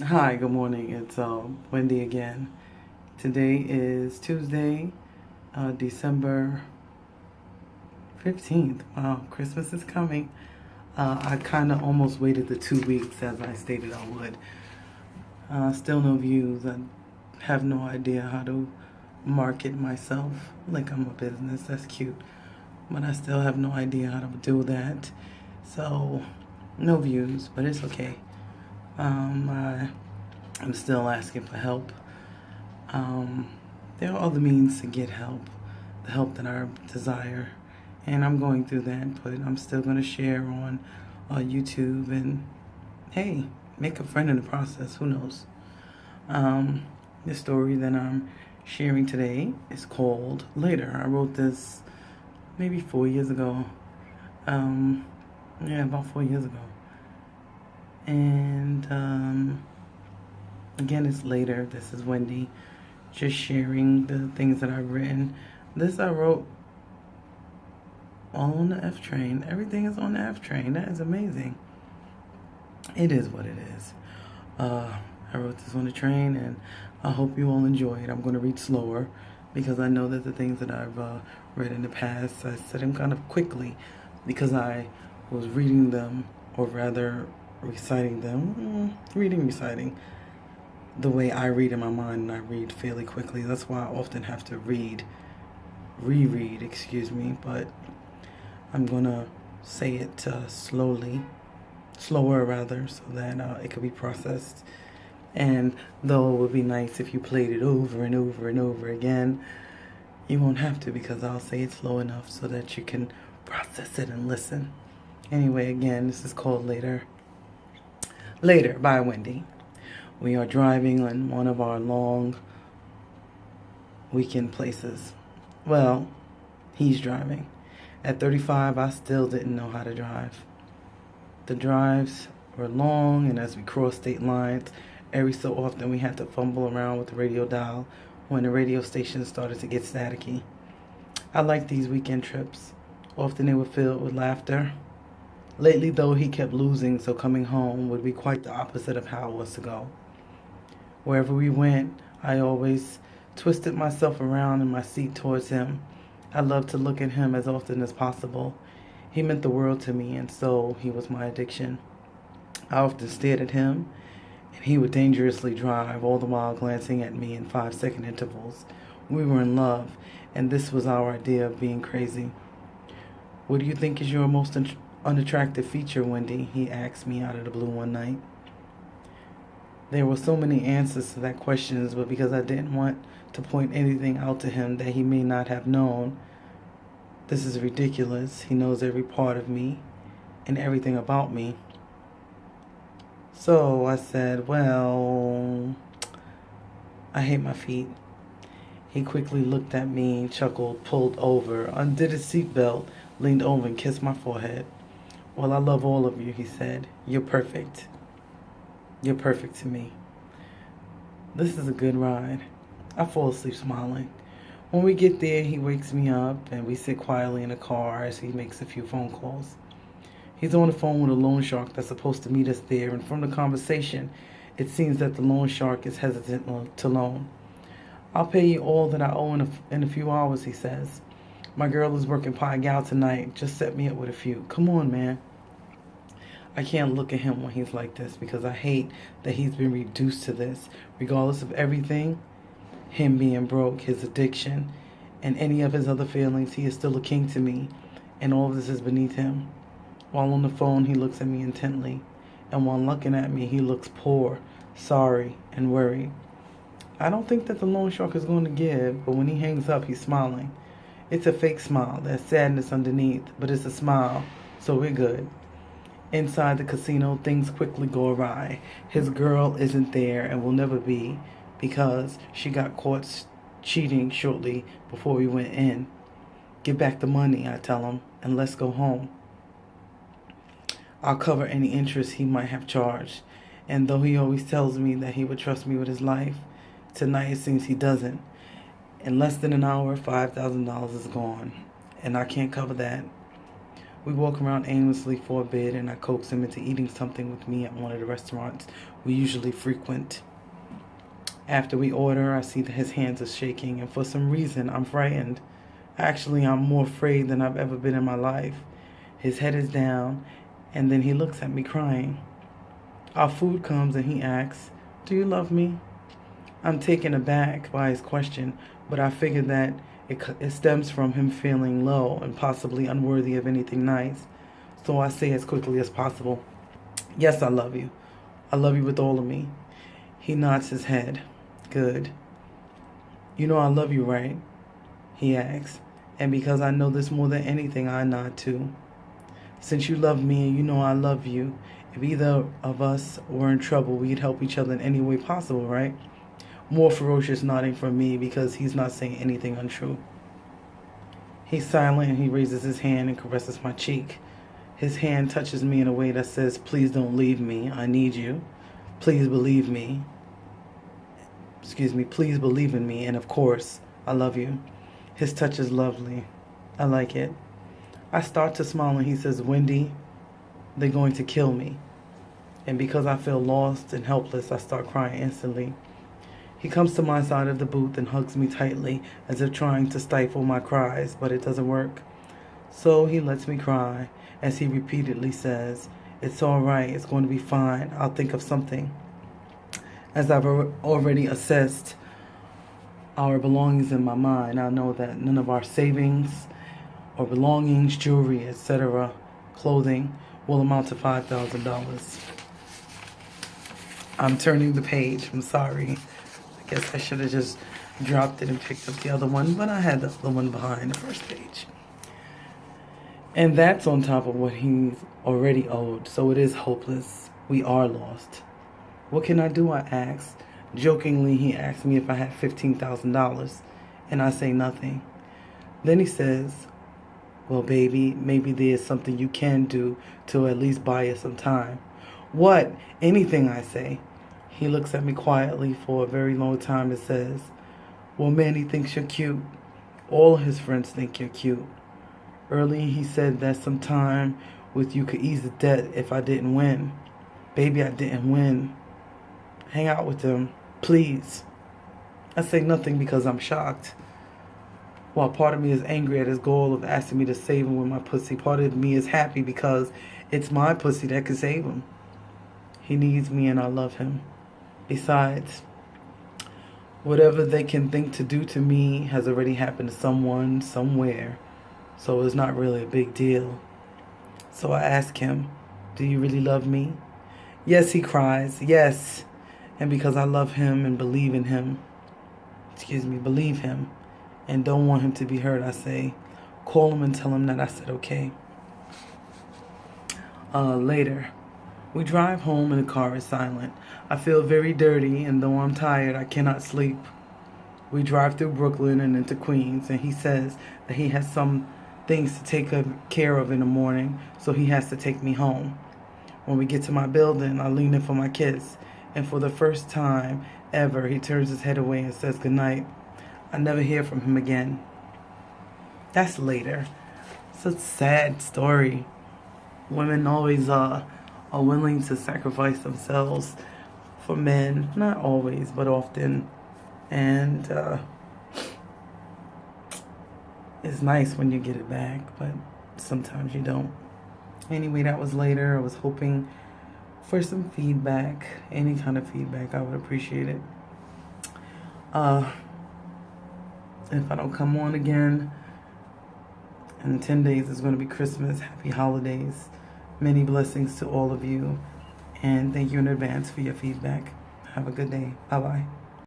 Hi, good morning. It's Wendy again. Today is Tuesday, December 15th. Wow, Christmas is coming. I kind of almost waited the 2 weeks as I stated I would. Still no views. I have no idea how to market myself like I'm a business. That's cute. But I still have no idea how to do that. So, no views, but it's okay. I'm still asking for help. Um, there are other means to get help, the help that I desire, and I'm going through that. But I'm still going to share on YouTube and hey, make a friend in the process. Who knows? Um, the story that I'm sharing today is called Later. I wrote this maybe 4 years ago. Um, yeah, about 4 years ago. And again, it's Later. This is Wendy, just sharing the things that I've written. This I wrote all on the F train. Everything is on the F train. That is amazing. It is what it is. I wrote this on the train, and I hope you all enjoy it. I'm going to read slower because I know that the things that I've read in the past, I said them kind of quickly because I was reading them, or rather reciting them, reciting the way I read in my mind, and I read fairly quickly. That's why I often have to reread, but I'm gonna say it slower rather, so that it could be processed. And though it would be nice if you played it over and over and over again, you won't have to because I'll say it slow enough so that you can process it and listen. Anyway, again, this is called Later. Later by Wendy. We are driving on one of our long weekend places. Well, he's driving. At 35, I still didn't know how to drive. The drives were long, and as we crossed state lines, every so often we had to fumble around with the radio dial when the radio station started to get staticky. I liked these weekend trips. Often they were filled with laughter. Lately, though, he kept losing, so coming home would be quite the opposite of how it was to go. Wherever we went, I always twisted myself around in my seat towards him. I loved to look at him as often as possible. He meant the world to me, and so he was my addiction. I often stared at him, and he would dangerously drive, all the while glancing at me in 5-second intervals. We were in love, and this was our idea of being crazy. What do you think is your most unattractive feature, Wendy? He asked me out of the blue one night. There were so many answers to that question, but because I didn't want to point anything out to him that he may not have known, this is ridiculous. He knows every part of me and everything about me. So I said, well, I hate my feet. He quickly looked at me, chuckled, pulled over, undid his seatbelt, leaned over and kissed my forehead. Well, I love all of you, he said. You're perfect. You're perfect to me. This is a good ride. I fall asleep smiling. When we get there, he wakes me up and we sit quietly in the car as he makes a few phone calls. He's on the phone with a loan shark that's supposed to meet us there, and from the conversation, it seems that the loan shark is hesitant to loan. I'll pay you all that I owe in a few hours, he says. My girl is working Pi Gal tonight. Just set me up with a few. Come on, man. I can't look at him when he's like this because I hate that he's been reduced to this. Regardless of everything, him being broke, his addiction, and any of his other feelings, he is still a king to me, and all of this is beneath him. While on the phone, he looks at me intently, and while looking at me, he looks poor, sorry, and worried. I don't think that the loan shark is going to give, but when he hangs up, he's smiling. It's a fake smile. There's sadness underneath, but it's a smile, so we're good. Inside the casino, things quickly go awry. His girl isn't there and will never be because she got caught cheating shortly before we went in. Give back the money, I tell him, and let's go home. I'll cover any interest he might have charged. And though he always tells me that he would trust me with his life, tonight it seems he doesn't. In less than an hour, $5,000 is gone, and I can't cover that. We walk around aimlessly for a bit, and I coax him into eating something with me at one of the restaurants we usually frequent. After we order, I see that his hands are shaking, and for some reason, I'm frightened. Actually, I'm more afraid than I've ever been in my life. His head is down, and then he looks at me crying. Our food comes, and he asks, "Do you love me?" I'm taken aback by his question, but I figure that it stems from him feeling low and possibly unworthy of anything nice. So I say as quickly as possible, "Yes, I love you. I love you with all of me." He nods his head. "Good. You know I love you, right?" he asks. And because I know this more than anything, I nod too. "Since you love me and you know I love you, if either of us were in trouble, we'd help each other in any way possible, right?" More ferocious nodding from me because he's not saying anything untrue. He's silent and he raises his hand and caresses my cheek. His hand touches me in a way that says, "Please don't leave me. I need you. Please believe me. Please believe in me. And of course, I love you." His touch is lovely. I like it. I start to smile and he says, "Wendy, they're going to kill me." And because I feel lost and helpless, I start crying instantly. He comes to my side of the booth and hugs me tightly as if trying to stifle my cries, but it doesn't work. So he lets me cry as he repeatedly says, "It's all right. It's going to be fine. I'll think of something." As I've already assessed our belongings in my mind, I know that none of our savings or belongings, jewelry, etc., clothing, will amount to $5,000. I'm turning the page. I'm sorry. I guess I should have just dropped it and picked up the other one, but I had the other one behind the first page. And that's on top of what he's already owed, so it is hopeless. We are lost. "What can I do?" I ask. Jokingly, he asks me if I had $15,000, and I say nothing. Then he says, "Well, baby, maybe there's something you can do to at least buy us some time." "What?" "Anything," I say. He looks at me quietly for a very long time and says, "Well, Manny thinks you're cute. All his friends think you're cute. Earlier he said that some time with you could ease the debt if I didn't win. Baby, I didn't win. Hang out with him, please." I say nothing because I'm shocked. While part of me is angry at his goal of asking me to save him with my pussy, part of me is happy because it's my pussy that can save him. He needs me and I love him. Besides, whatever they can think to do to me has already happened to someone, somewhere, so it's not really a big deal. So I ask him, "Do you really love me?" "Yes," he cries, "yes." And because I love him and believe in him, believe him, and don't want him to be hurt, I say, "Call him and tell him that I said okay." Later, we drive home and the car is silent. I feel very dirty, and though I'm tired, I cannot sleep. We drive through Brooklyn and into Queens, and he says that he has some things to take care of in the morning, so he has to take me home. When we get to my building, I lean in for my kiss, and for the first time ever, he turns his head away and says goodnight. I never hear from him again. That's later. It's a sad story. Women always are willing to sacrifice themselves for men. Not always, but often. And it's nice when you get it back, but sometimes you don't. Anyway, that was later. I was hoping for some feedback. Any kind of feedback, I would appreciate it. If I don't come on again, in 10 days it's going to be Christmas. Happy holidays. Many blessings to all of you. And thank you in advance for your feedback. Have a good day. Bye-bye.